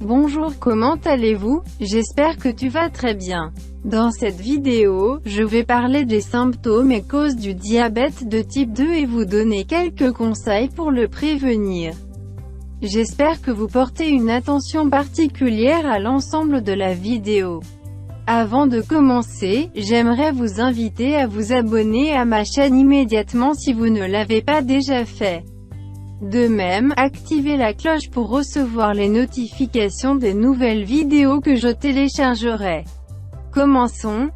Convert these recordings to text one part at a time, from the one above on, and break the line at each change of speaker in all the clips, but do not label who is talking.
Bonjour, comment allez-vous? J'espère que tu vas très bien. Dans cette vidéo, je vais parler des symptômes et causes du diabète de type 2 et vous donner quelques conseils pour le prévenir. J'espère que vous portez une attention particulière à l'ensemble de la vidéo. Avant de commencer, j'aimerais vous inviter à vous abonner à ma chaîne immédiatement si vous ne l'avez pas déjà fait. De même, activez la cloche pour recevoir les notifications des nouvelles vidéos que je téléchargerai. Commençons.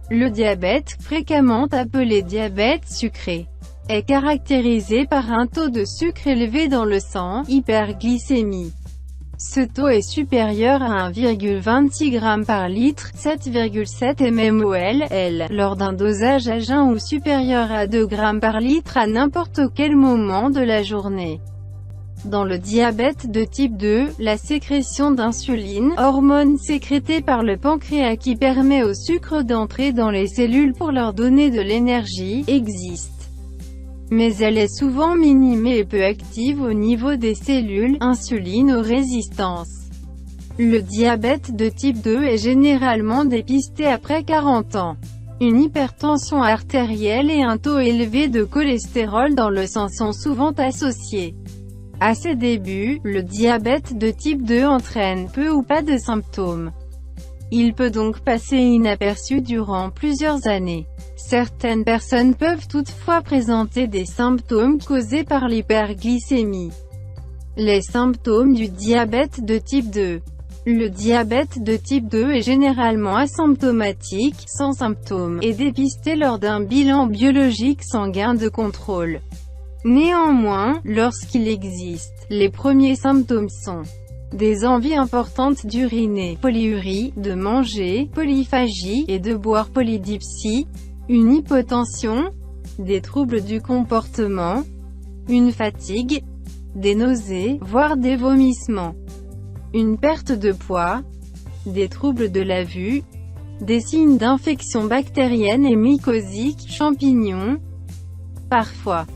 Le diabète, fréquemment appelé diabète sucré, est caractérisé par un taux de sucre élevé dans le sang, hyperglycémie. Ce taux est supérieur à 1,26 g par litre, 7,7 mmol, lors d'un dosage à jeun ou supérieur à 2 g par litre à n'importe quel moment de la journée. Dans le diabète de type 2, la sécrétion d'insuline, hormone sécrétée par le pancréas qui permet au sucre d'entrer dans les cellules pour leur donner de l'énergie, existe. Mais elle est souvent minimée et peu active au niveau des cellules insulino-résistance. Le diabète de type 2 est généralement dépisté après 40 ans. Une hypertension artérielle et un taux élevé de cholestérol dans le sang sont souvent associés. À ses débuts, le diabète de type 2 entraîne peu ou pas de symptômes. Il peut donc passer inaperçu durant plusieurs années. Certaines personnes peuvent toutefois présenter des symptômes causés par l'hyperglycémie. Les symptômes du diabète de type 2. Le diabète de type 2 est généralement asymptomatique, sans symptômes, et dépisté lors d'un bilan biologique sanguin de contrôle. Néanmoins, lorsqu'il existe, les premiers symptômes sont des envies importantes d'uriner, polyurie, de manger, polyphagie, et de boire, polydipsie, une hypotension, des troubles du comportement, une fatigue, des nausées, voire des vomissements, une perte de poids, des troubles de la vue, des signes d'infection bactérienne et mycosique, champignons. Parfois,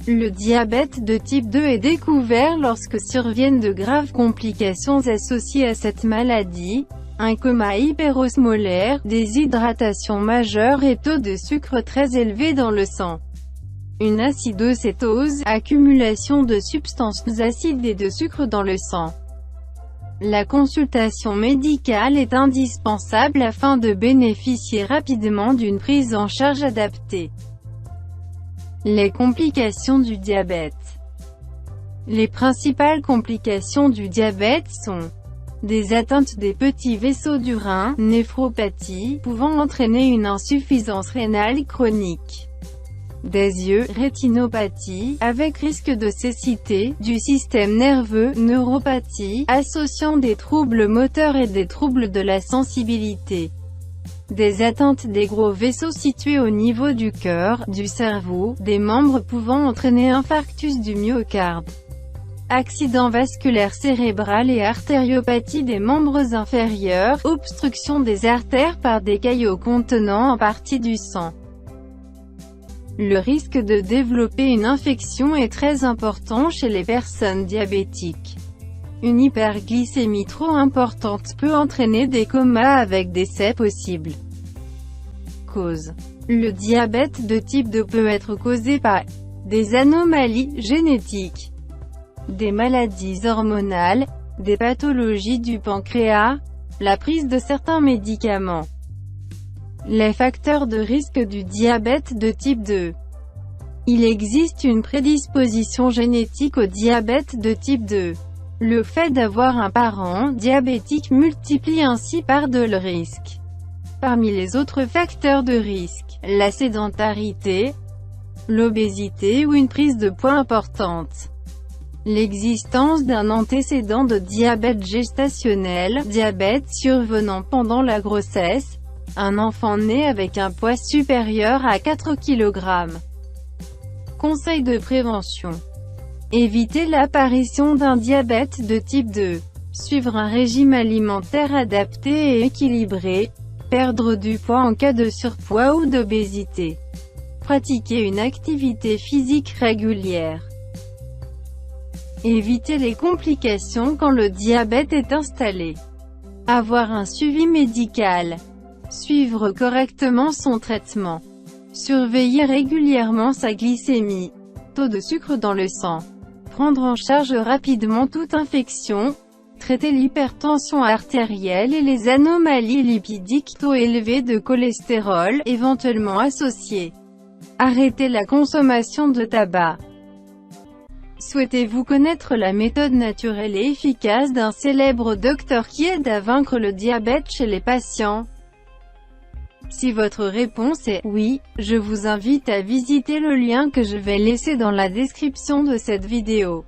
le diabète de type 2 est découvert lorsque surviennent de graves complications associées à cette maladie, un coma hyperosmolaire, déshydratation majeure et taux de sucre très élevé dans le sang. Une acidocétose, accumulation de substances acides et de sucre dans le sang. La consultation médicale est indispensable afin de bénéficier rapidement d'une prise en charge adaptée. Les complications du diabète. Les principales complications du diabète sont des atteintes des petits vaisseaux du rein, néphropathie, pouvant entraîner une insuffisance rénale chronique, des yeux, rétinopathie, avec risque de cécité, du système nerveux, neuropathie, associant des troubles moteurs et des troubles de la sensibilité, des atteintes des gros vaisseaux situés au niveau du cœur, du cerveau, des membres pouvant entraîner infarctus du myocarde, accident vasculaire cérébral et artériopathie des membres inférieurs, obstruction des artères par des caillots contenant en partie du sang. Le risque de développer une infection est très important chez les personnes diabétiques. Une hyperglycémie trop importante peut entraîner des comas avec décès possible. Cause. Le diabète de type 2 peut être causé par des anomalies génétiques, des maladies hormonales, des pathologies du pancréas, la prise de certains médicaments. Les facteurs de risque du diabète de type 2. Il existe une prédisposition génétique au diabète de type 2. Le fait d'avoir un parent diabétique multiplie ainsi par deux le risque. Parmi les autres facteurs de risque, la sédentarité, l'obésité ou une prise de poids importante. L'existence d'un antécédent de diabète gestationnel, diabète survenant pendant la grossesse, un enfant né avec un poids supérieur à 4 kg. Conseils de prévention. Éviter l'apparition d'un diabète de type 2. Suivre un régime alimentaire adapté et équilibré. Perdre du poids en cas de surpoids ou d'obésité. Pratiquer une activité physique régulière. Éviter les complications quand le diabète est installé. Avoir un suivi médical. Suivre correctement son traitement. Surveiller régulièrement sa glycémie. Taux de sucre dans le sang. Prendre en charge rapidement toute infection. Traiter l'hypertension artérielle et les anomalies lipidiques. Taux élevé de cholestérol, éventuellement associés. Arrêter la consommation de tabac. Souhaitez-vous connaître la méthode naturelle et efficace d'un célèbre docteur qui aide à vaincre le diabète chez les patients? Si votre réponse est « oui », je vous invite à visiter le lien que je vais laisser dans la description de cette vidéo.